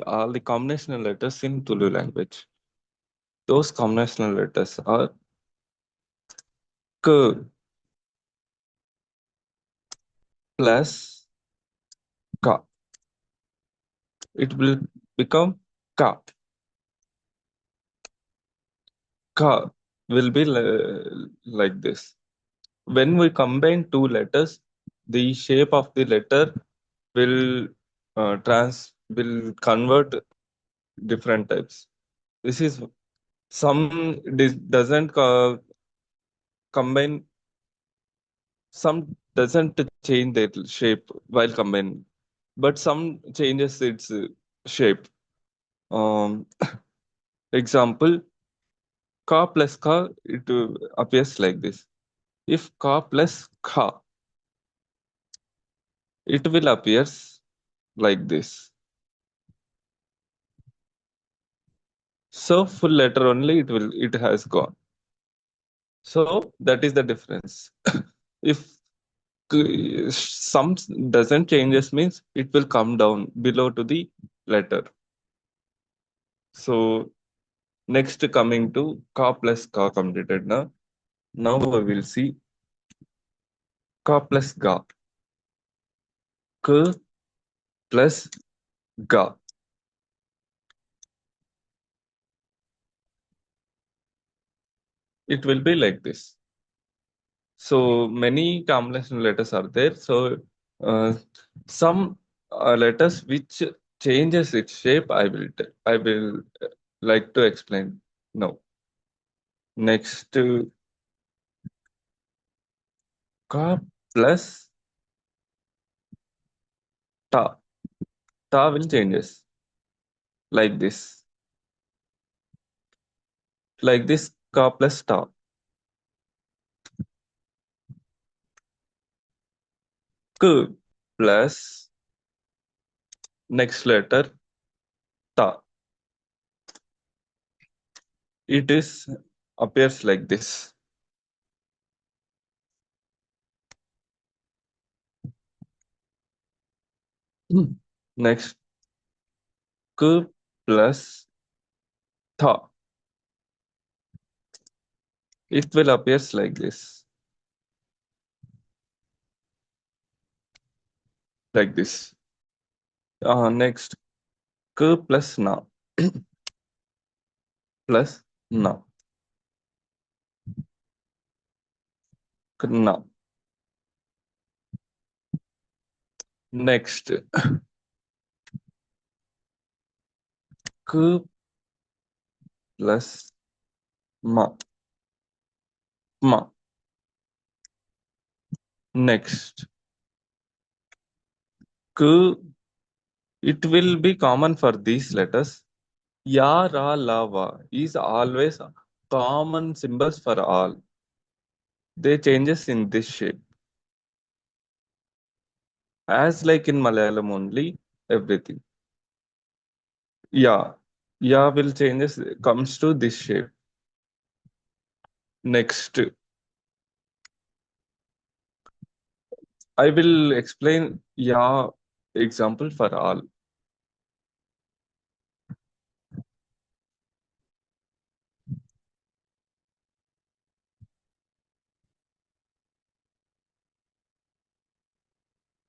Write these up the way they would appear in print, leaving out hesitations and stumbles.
all the combinational letters in Tulu language. Those combinational letters are K plus Ka. It will become Ka. Ka will be like this. When we combine two letters, the shape of the letter will will convert different types. This is some doesn't combine, some doesn't change their shape while combining, but some changes its shape. Um, Example, ka plus ka, it appears like this. If ka plus kha, it will appears like this. So full letter only it has gone. So that is the difference. If some doesn't changes means it will come down below to the letter. So next coming to ka plus ka completed now. Now we will see ka plus ga. K plus ga. It will be like this. So many combination letters are there. So uh, some letters which changes its shape, I will like to explain now. Next, ka plus ta. Ta will changes like this. Like this, ka plus ta. K plus next letter ta. It is appears like this. Next, k plus tha. It will appears like this. Like this. Next, k plus na. Plus na. Kna. Next, k plus ma. Ma. Next, k. It will be common for these letters. Ya, ra, la, va is always common symbols for all. They changes in this shape. As like in Malayalam only, everything. Ya. Ya will changes, comes to this shape. Next, I will explain ya example for all.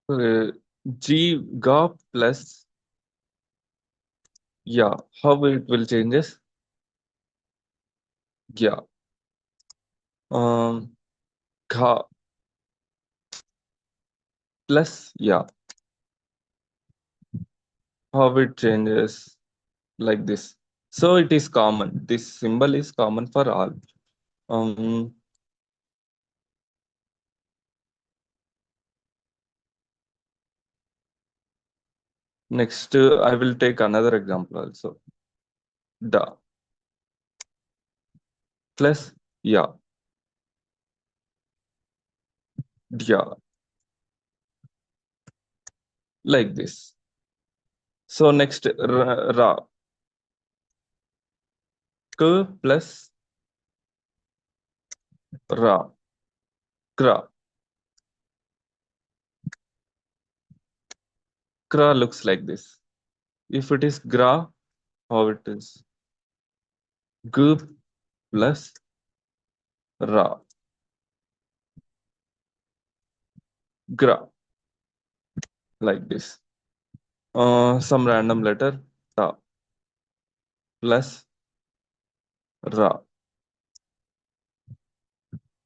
Uh, G, ga plus ya. How it will changes? Ya. Gha plus ya. How it changes like this. So it is common. This symbol is common for all. Um, Next, I will take another example also. Da plus ya. Dia. Like this. So next, ra. K plus ra. Kra. Kra looks like this. If it is gra, how it is? G plus ra, gra, like this. Some random letter, ta, plus ra.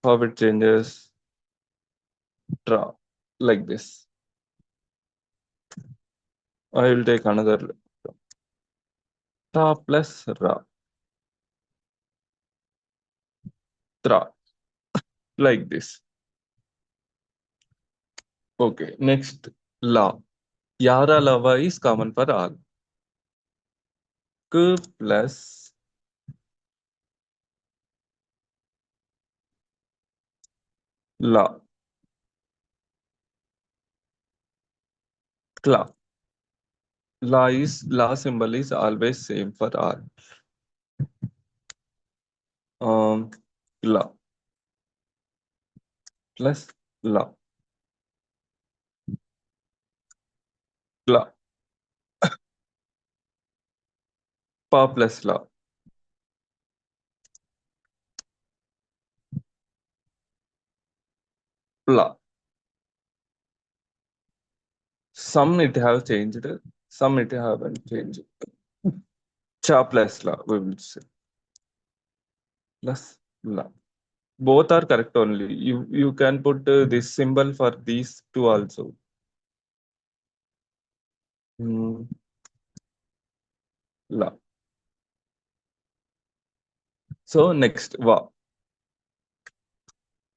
How it changes? Tra, like this. I will take another ta plus ra, tra, like this. Okay, next la. Yara lava is common for all. K plus la, kla. La symbol is always same for all. Um, la plus la, kla. Pa plus la, pla. Some it have changed, some it haven't changed. Cha plus la, we will say. Plus la. Both are correct only. You can put this symbol for these two also. Hmm, la. So next va.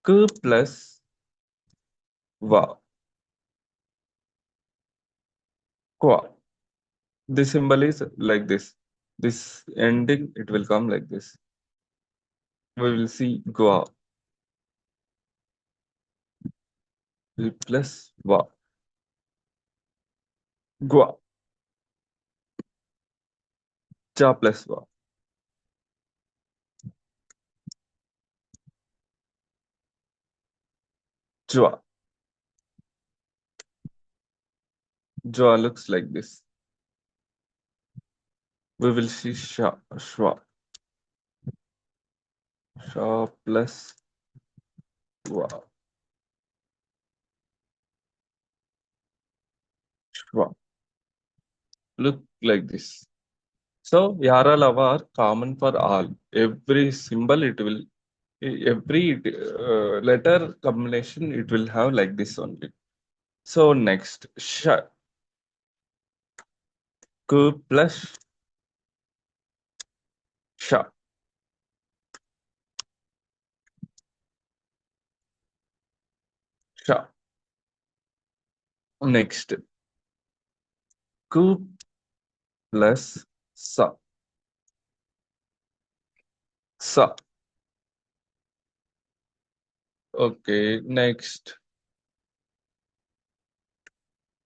K plus va. Qua. This symbol is like this. This ending, it will come like this. We will see gua plus va. Gua. Cha plus va. Jwa. Jwa looks like this. We will see sha. Shwa. Sha plus va. Shwa. Look like this. So Yara Lava are common for all. Every symbol it will, every letter combination it will have like this only. So next, Sh, K plus Sha, Sha. Next, K plus Sa, Sa. Okay, next,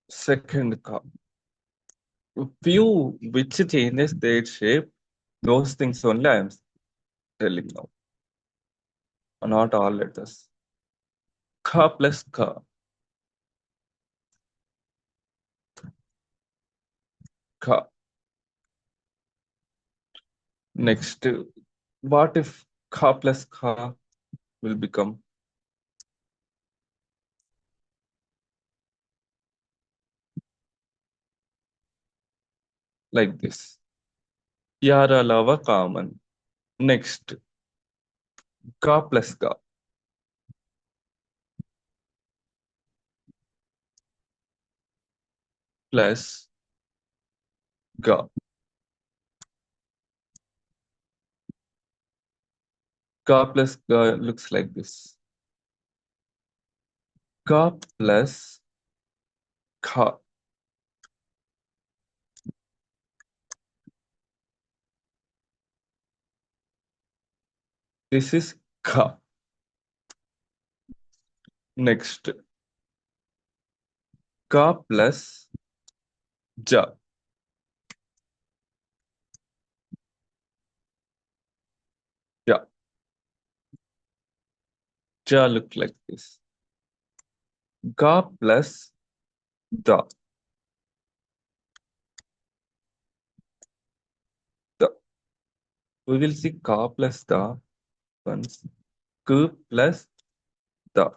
second Ka. Few which changes their shape, those things only I am telling now, not all letters. Ka plus Ka, Ka. Next, what if Ka plus Ka will become like this? Yara lava common. Next, Ka plus Ka plus Ga. Ka plus Ga looks like this. Ka plus Kha. This is Kha. Next, Ka plus Ja. Ja. Ja look like this. Ga plus Da. We will see ka plus da once, k plus da.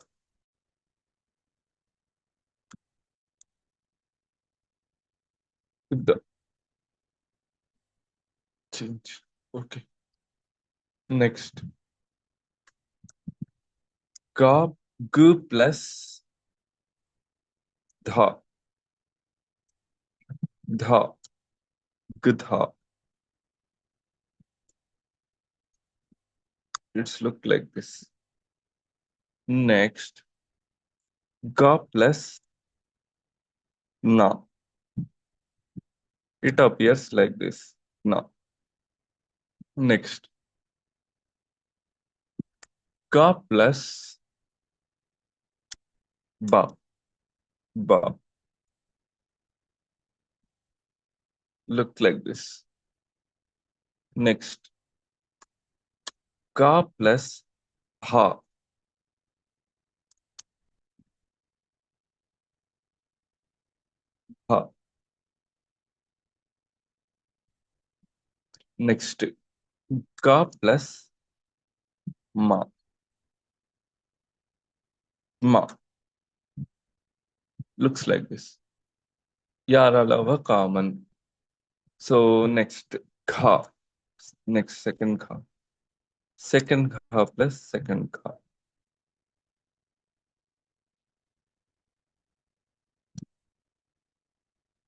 The change. Okay. Next, ka g plus dha. Dha. Gdha. It's look like this. Next, ga plus na. It appears like this. Na. Next, ka plus ba. Ba. Look like this. Next, ka plus ha. Ha. Next, ka plus ma. Ma. Looks like this. Yara lava common. So next, kha. Next, second kha. Second kha plus second kha.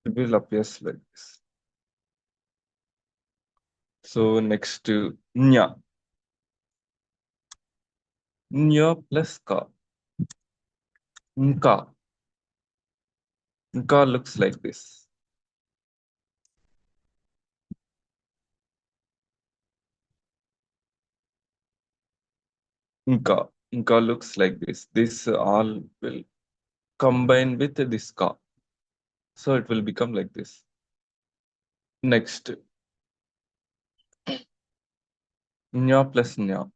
It will appear like this. So next, nya. Nya plus ka. Nka. Nka looks like this. Nka. Nka looks like this. This all will combine with this ka. So it will become like this. Next, nya plus nya.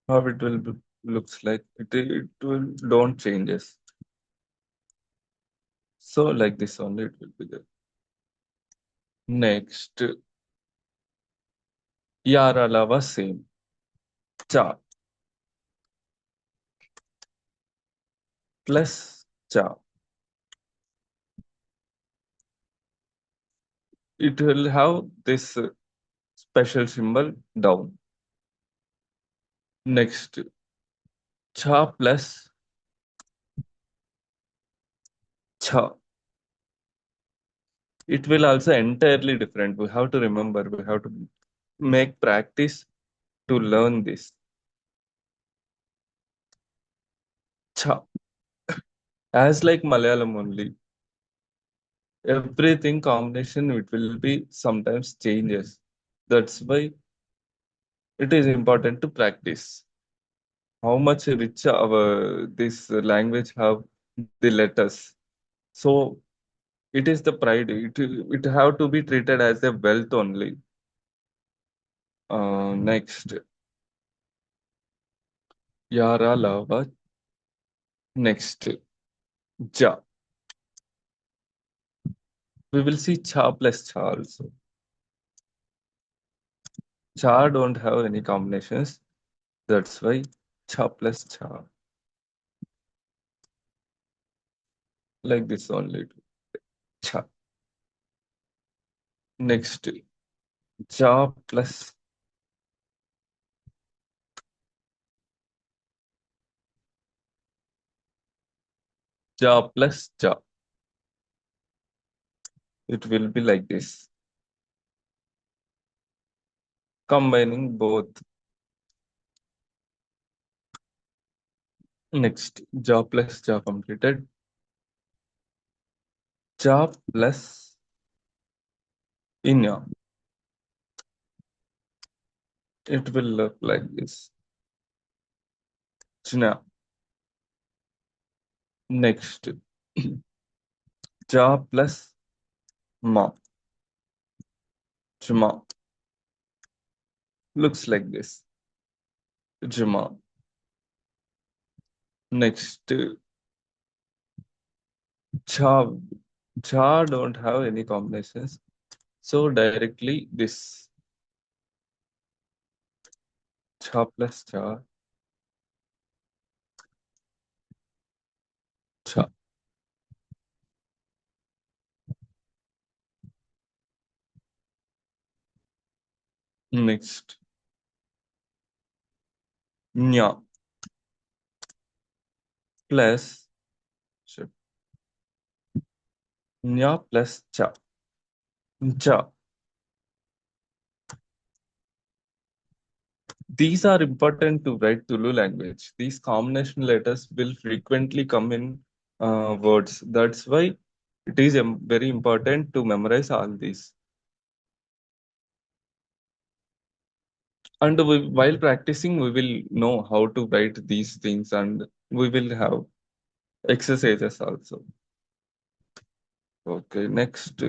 How it will be, looks like it will don't changes. So like this only it will be there. Next, yara lava same. Cha plus cha. It will have this special symbol down. Next, cha plus cha. It will also entirely different. We have to remember, we have to make practice to learn this. Cha. As like Malayalam only, everything combination it will be sometimes changes. That's why it is important to practice. How much rich our this language have the letters. So it is the pride. It have to be treated as a wealth only. Next, Yara Lava. Next, Ja. We will see Cha plus Cha also. Cha don't have any combinations. That's why Cha plus Cha. Like this only. Cha. Next, Ja plus Ja plus Ja. It will be like this. Combining both. Next, Ja plus Ja completed. Ja plus Inya. It will look like this. Chna. Next, Ja plus Ma. Chma. Looks like this. Jma. Next, Cha, cha don't have any combinations. So directly this cha plus cha, cha. Next, nya plus shit, nya plus cha. Cha. These are important to write Tulu language. These combination letters will frequently come in words. That's why it is very important to memorize all these. And while practicing, we will know how to write these things and we will have exercises also. Okay, next,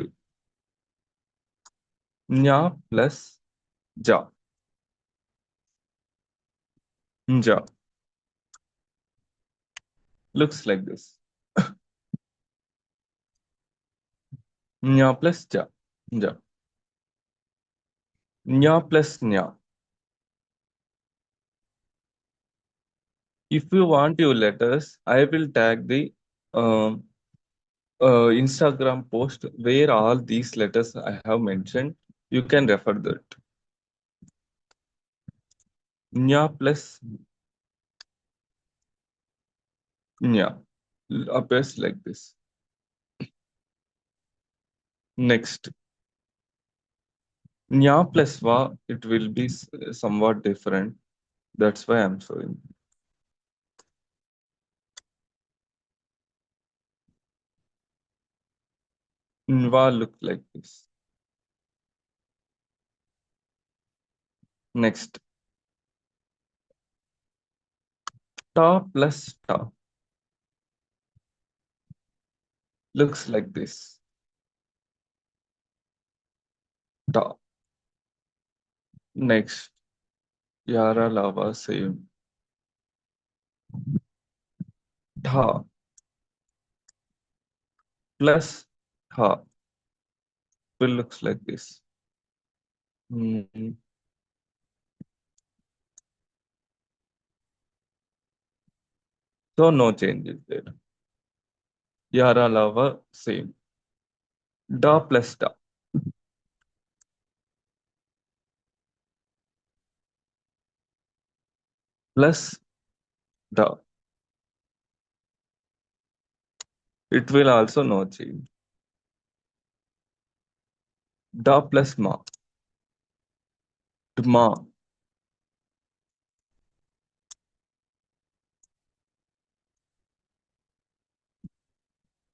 nya plus ja. Ja looks like this. Nya plus ja. Ja. Nya plus nya. If you want your letters, I will tag the um, Instagram post where all these letters I have mentioned. You can refer that. Nya plus nya appears like this. Next, nya plus va, it will be somewhat different. That's why I'm showing. Nva look like this. Next, ta plus ta looks like this. Ta. Next, yara lava same. Tha plus tha will looks like this. Mm, So no changes there. Yara lava same. Da plus da plus da. It will also no change. Da plus ma. Dma.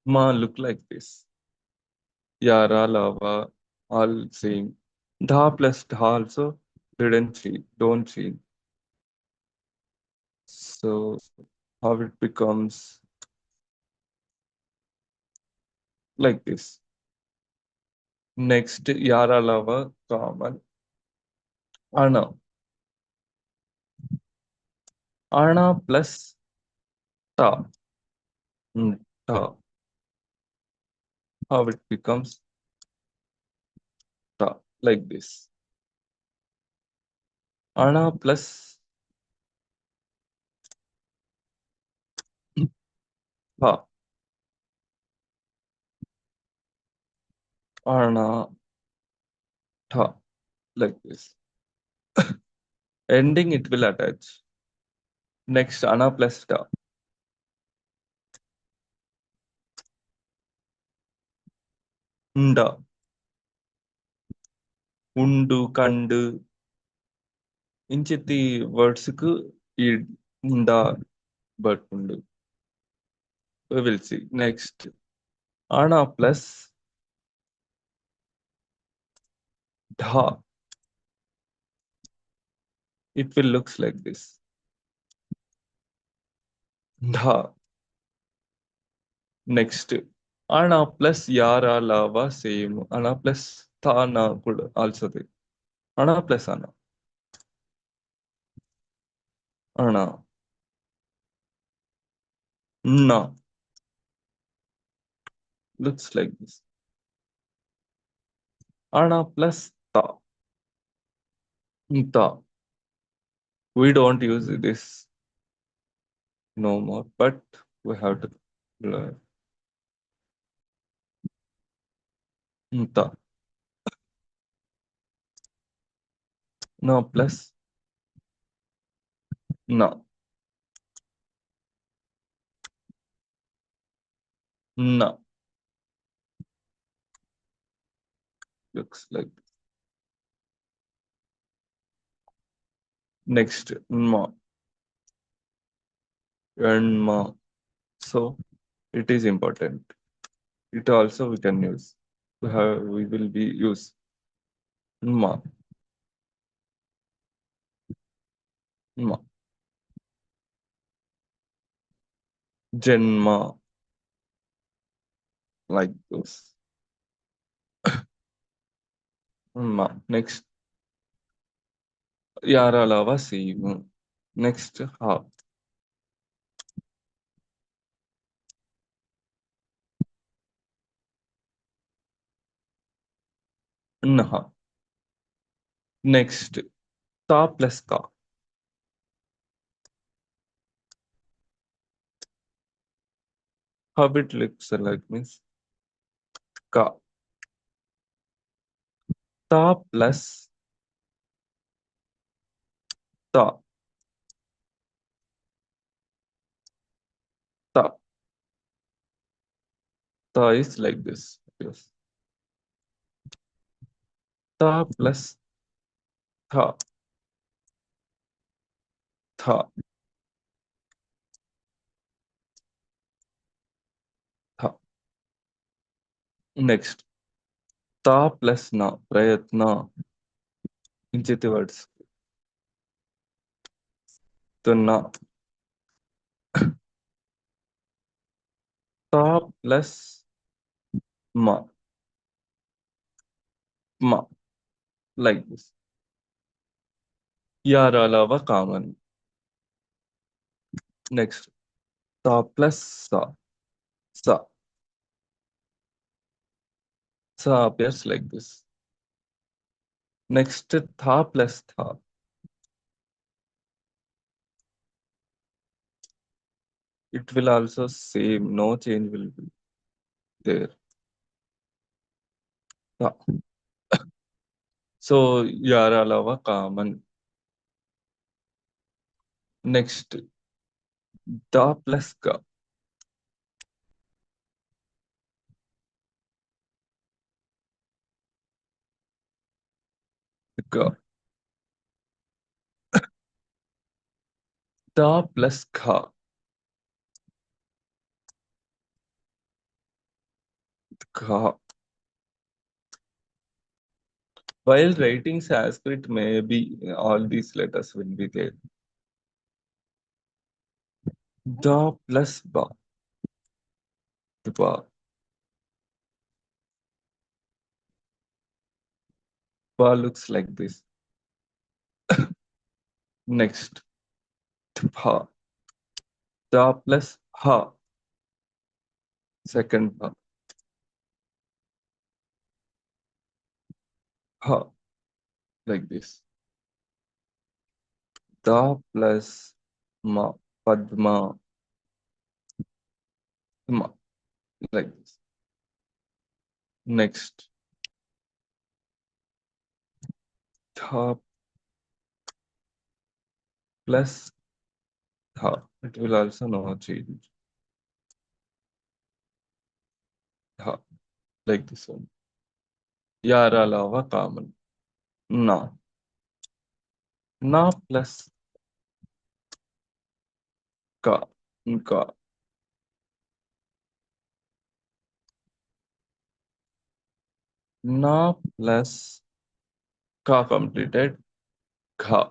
Ma look like this. Yara lava all same. Da plus da also didn't change. Don't change. So how it becomes like this. Next, yara lava common. Ana. Ana plus ta. Ta. How it becomes ta like this. Ana plus ha. Ana tha like this. Ending it will attach. Next, ana plus ta. Nda. Undu, kandu. ఇంచెత్తి words కు ఈ nda but undu. We will see. Next, ana plus dha. It will looks like this. Dha. Next, ana plus yara lava same. Ana plus thana కూడా also there. Ana plus ana. Ana. Na. looks like this. Ana plus ta. Ta. We don't use this no more, but we have to learn. Ta. No plus na. Na. Looks like this. Next, ma. And ma. So it is important. It also we can use. We will be use ma. Ma. Janma. Like this. Ma. Next. Yara lava same. Next, ha. Nha. Next, ta plus ka. How it looks like means ka. Ta plus ta. Ta. Ta is like this. Yes. Ta plus tha. Tha. Tha. Next, ta plus na. Prayatna. Inchiti words. To na. Ta plus ma. Ma. Like this. Yara lava common. Next, ta plus sa. Sa. Sa appears like this. Next, tha plus tha. It will also same. No change will be there. Tha. So, yara lava common. Next, da plus ka. Ka. Da plus kha. Kha. While writing Sanskrit, maybe all these letters will be there. Da plus ba. Ba. Ba looks like this. Next, dha. Da plus ha. Second ba. Ha. Like this. Da plus ma. Padma. Ma. Like this. Next, tha plus tha. It will also no change. Tha. Like this one. Yara lava common. Na. Na plus ka. Ka. Na plus ka completed. Kha.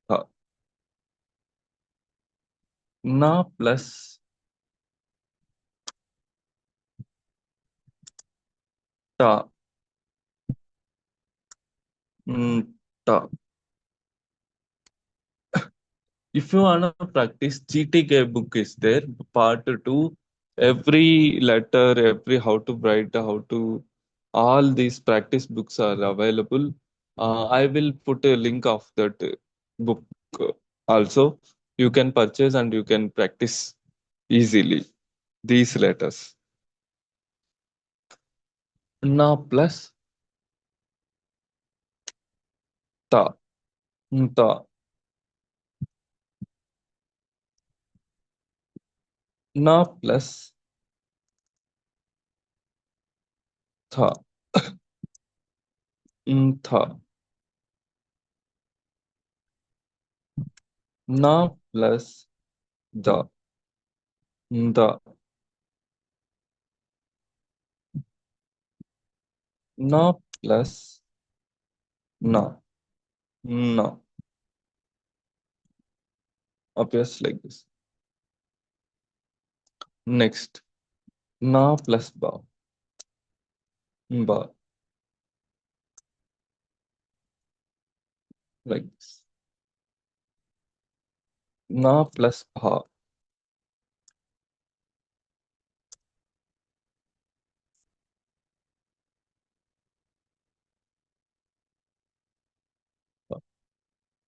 Kha. Na plus ta. Ta. If you wanna practice, GTK book is there, part two. Every letter, every how to write, how to, all these practice books are available. I will put a link of that book also. You can purchase and you can practice easily these letters. Na plus ta, ta, na plus tha, tha, na plus da, da, na plus na, na, appears like this. Next, na plus ba, ba, like this. Na plus bha,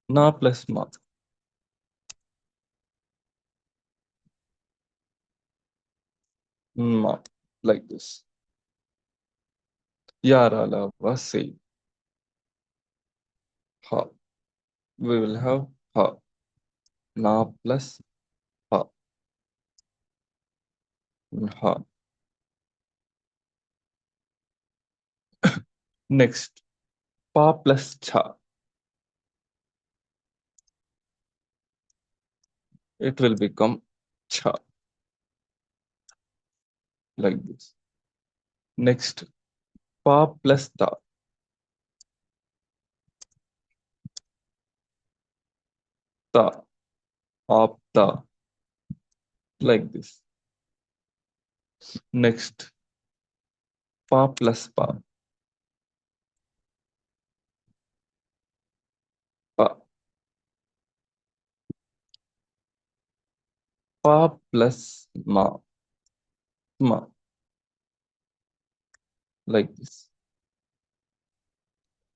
na plus ma, ma, like this. Yarala was say ha. We will have ha, na plus ha, ha. Next, pa plus cha. It will become cha, like this. Next, pa plus ta, ta, apta, like this. Next, pa plus pa, pa, pa plus ma, ma, like this.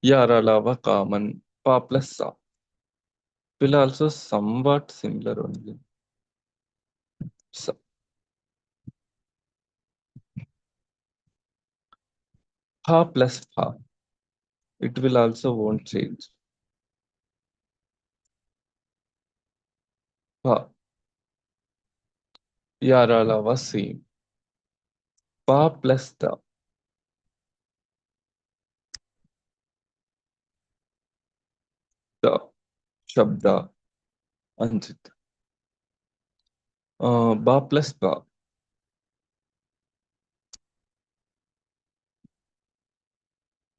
Yaralava common, pa plus sa will also somewhat similar only. Sa. Pa plus pa, it will also won't change. Pa, yaralava same. Pa plus da, da, shabda, anjit. Ba plus ba,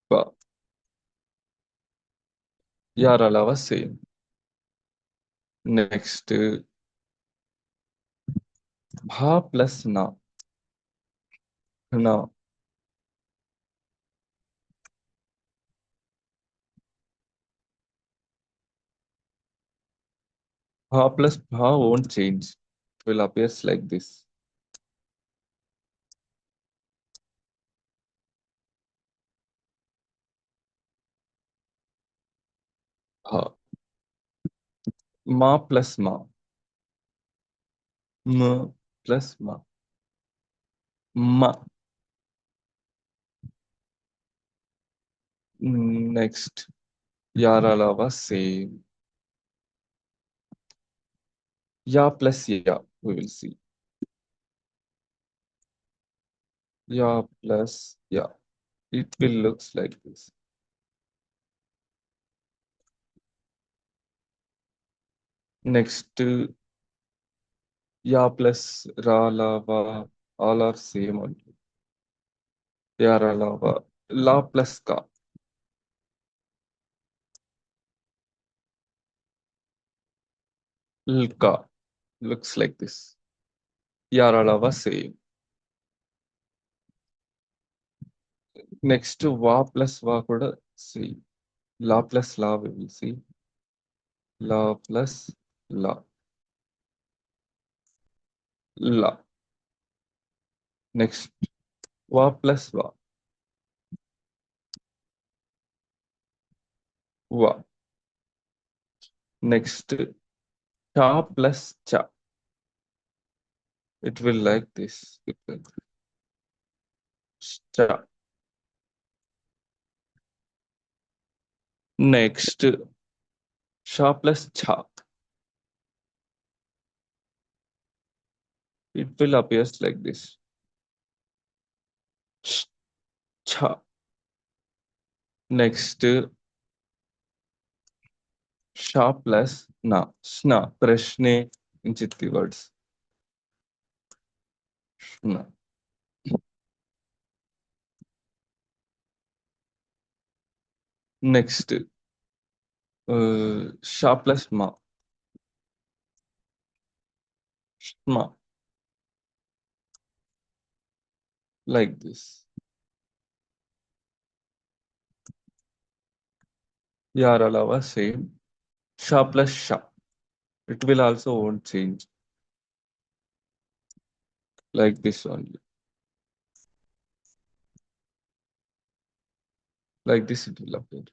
ba, yaralava same. Next, bha plus na, na, bha plus bha won't change. It will appears like this. Bha. Ma plus ma, m plus ma, ma. Next, yaralava same. Ya plus ya, we will see. Ya plus ya. It will looks like this. Next, ya plus ra lava, all are same only. Yara lava, la plus ka, lka, looks like this. Yara lava same. Next, va plus va kuda, see. La plus la we will see. La plus La, la. Next, wa plus wa, wa. Next, cha plus cha. It will like this. It will cha. Next, sha plus cha. It will appears like this. Sh- Cha. Next, sha plus na. Shna. Prashne in Chitti words. Shna. Next, sha plus ma. Shma. Like this. Yar alawa same. Sha plus sha. It will also won't change. Like this only. Like this it will appear.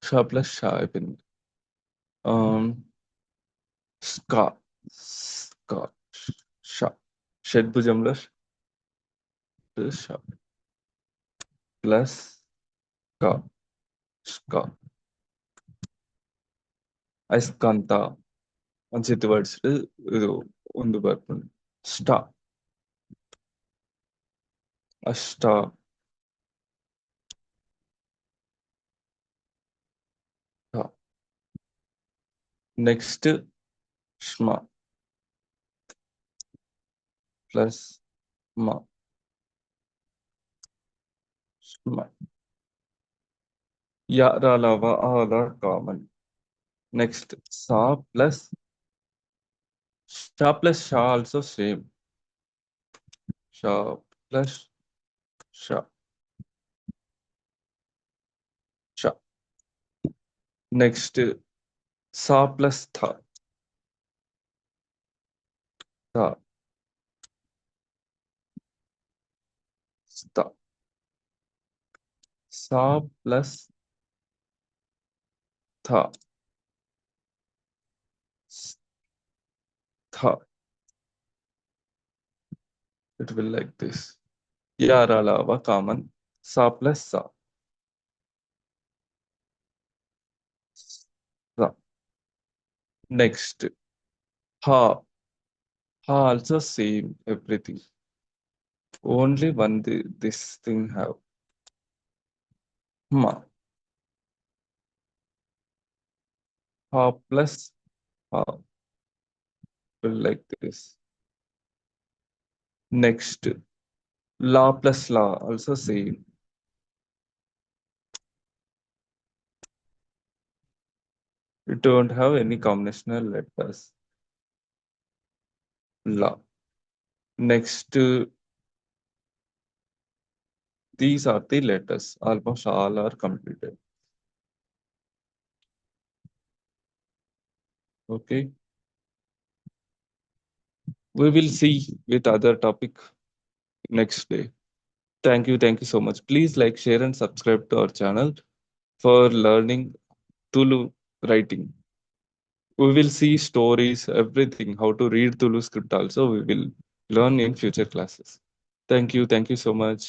Sha plus sha అయిపోయింది. Ska. Ska. Sha. షడ్భుజంలో ష plus క. స్క. అయస్కాంత అని words ಇದು ಒಂದು ಬರ್ಕೊಂಡು ಸ್ಟ. ಅಷ್ಟ. Next ಶ್ಮ plus ಮ. ಶ್ಮ. ಯ ರಾಲವ ಆಲ common. Next saw plus Shah plus Shah also same. Shah plus Shah. Shah. Next saw plus ಥ. ಥ. ಸ್ಥ. Saw plus ಥ. ಥ. It will like this. यार अलावा common sa plus sa. Sa. Next ha. Ha also same everything. Only one this thing have ma. Ha plus ha will like this. Next la plus la also same. We don't have any combinational letters. La. Next these are the letters. Almost all are completed. Okay. We will see with other topic next day. Thank you. Thank you so much. Please like, share, and subscribe to our channel for learning Tulu writing. We will see stories, everything, how to read Tulu script also. We will learn in future classes. Thank you. Thank you so much.